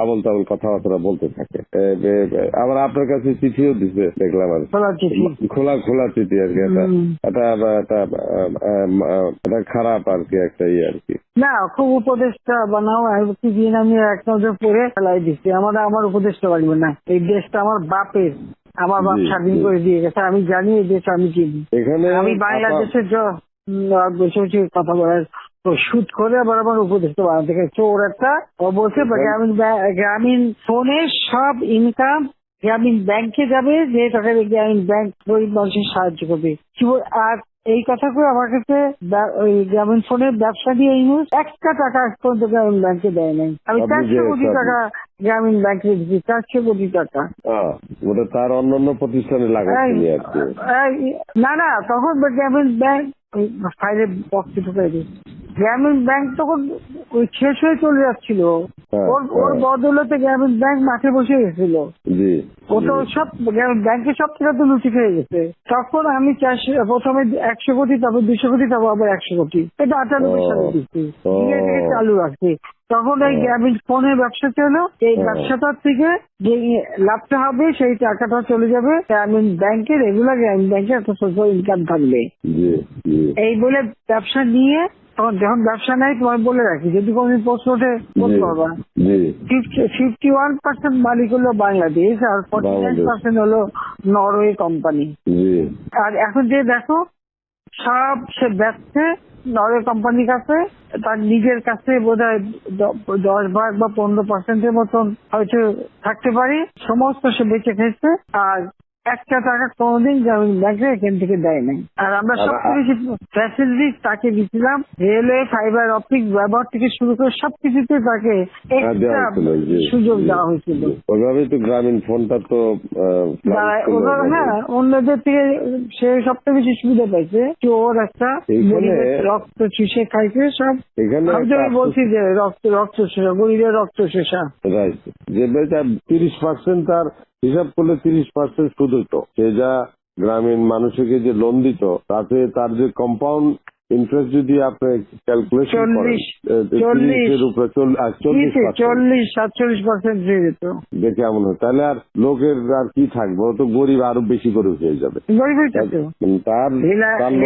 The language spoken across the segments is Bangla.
আবল তাবল কথাবার্তা বলতে থাকে। আবার আপনার কাছে চিঠিও দিচ্ছে দেখলাম আর খোলা খোলা চিঠি আর কি। এটা খারাপ আর কি, একটা ইয়ে আর কি। না, খুব উপদেশটা বানাও দিন আমি এক নজর পড়ে ফেলাই দিচ্ছি। আমার উপদেশটা বাড়বে না, এই দেশটা আমার বাপের, আমার বাপ স্বাধীন করে দিয়ে গেছে। আমি জানি এই দেশ আমি চিনি। আমি বাংলাদেশের বসে বসে কথা বলার শুট করে আবার আমার উপদেশটা বানাতে গেছে ওর একটা। ও বলছে গ্রামীণ ফোনে সব ইনকাম গ্রামীণ ব্যাংকে যাবে, যে টাকা গ্রামীণ ব্যাংক গরিব মানুষের সাহায্য করবে। আর এই কথা করে আমার কাছে ওই গ্রামীণ ফোনের ব্যবসা দিয়ে ইউজ একটা টাকা পর্যন্ত গ্রামীণ ব্যাংকে দেয় নাই। আমি 400 কোটি টাকা গ্রামীণ ব্যাংকে দিচ্ছি, 400 কোটি টাকা। ওটা তার অন্যান্য প্রতিষ্ঠানে লাগাচ্ছি আর কি। না তখন গ্রামীণ ব্যাংক ফাইলে বক্সে ঢুকাই দিচ্ছে। গ্রামীণ ব্যাংক তখন ওই শেষ হয়ে চলে যাচ্ছিল। ওর বদলতে গ্রামীণ ব্যাংক মাঠে বসে গেছিল। ও তো সব ব্যাংকের সব টাকা তো লুচি খেয়ে গেছে। তখন আমি প্রথমে 100 কোটি, তারপর 200 কোটি, তারপর আবার 100 কোটি, এটা 98 সালে দিচ্ছি, চালু রাখছি। তখন এই গ্রামীণ ফোনের ব্যবসা ছিল। এই ব্যবসাটার থেকে যে লাভটা হবে সেই টাকাটা চলে যাবে গ্রামীণ ব্যাংকে, রেগুলার গ্রামীণ ব্যাংকে একটা সোশ্যাল ইনকাম থাকবে। এই বলে ব্যবসা নিয়ে যখন ব্যবসা নেই, তোমার বলে রাখি, যদি কোনদিন প্রশ্ন ওঠে বলতে পারবা, 51% মালিক হলো বাংলাদেশ আর 49% হলো নরওয়ে কোম্পানি। আর এখন যে দেখো সব সে ব্যবসা নরওয়ে কোম্পানির কাছে, তার নিজের কাছে বোধহয় 10% বা 15% মতন হয়তো থাকতে পারে, সমস্ত সে বেঁচে খেয়েছে। আর একটা টাকা কোনোদিন গ্রামীণ ব্যাংকে এখান থেকে দেয় নাই। আর আমরা সবচেয়ে বেশি ফ্যাসিলিটি তাকে দিচ্ছিলাম, রেলওয়ে, ফাইবার অপটিক ব্যবহার থেকে শুরু করে সবকিছুতে তাকে এক্সট্রা সুযোগ দেওয়া হয়েছিল। ওইভাবেই তো গ্রামীণ ফোনটা তো অন্যদের থেকে সে সবচেয়ে বেশি সুবিধা পাইছে। ওর একটা রক্ত চুষে খাইছে সব। আমি বলছি যে রক্ত শোষা, গরিবের রক্ত শোষা। যে 30% তার হিসাব করলে 30% সুদ হতো। সে যা গ্রামীণ মানুষকে যে লোন দিত, তাতে তার যে কম্পাউন্ড ইন্টারেস্ট যদি আপনি ক্যালকুলেশন করেন, 40-47% দিয়ে দিত। দেখে এমন হয়, তাহলে আর লোকের আর কি থাকবে, ও তো গরিব আরো বেশি করে হয়ে যাবে।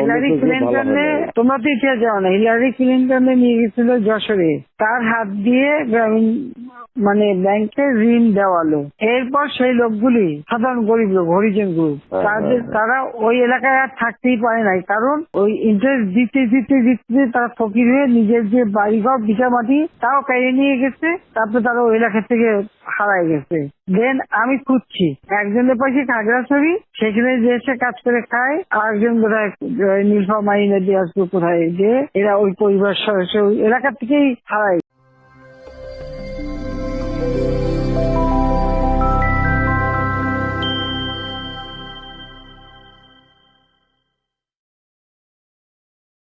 হিলারি ক্লিন্টনে, তোমরা তো ইতিহাস জানো না, হিলারি ক্লিন্টনে নিয়ে গেছিল যশোরে, তার হাত দিয়ে গ্রামীণ ব্যাংকে ঋণ দেওয়ালো। এরপর সেই লোকগুলি সাধারণ গরিব লোক, হরিজন গ্রুপ, তারা ওই এলাকায় আর থাকতেই পারে নাই, কারণ ওই ইন্টারেস্ট দিতে দিতে দিতে তারা ফকির হয়ে নিজের যে বাড়িঘর ভিটা মাটি তাও কেড়ে নিয়ে গেছে। তারপরে তারা ওই এলাকা থেকে হারাই গেছে। দেন আমি খুঁজছি, একজনের পাশে খাগড়াছড়ি, সেখানে যে এসে কাজ করে খায়, আর একজন বোধহয় নীলফামারী, দিনাজপুর, কোথায় যে এরা ওই পরিবার সদস্য ওই এলাকা থেকেই হারাই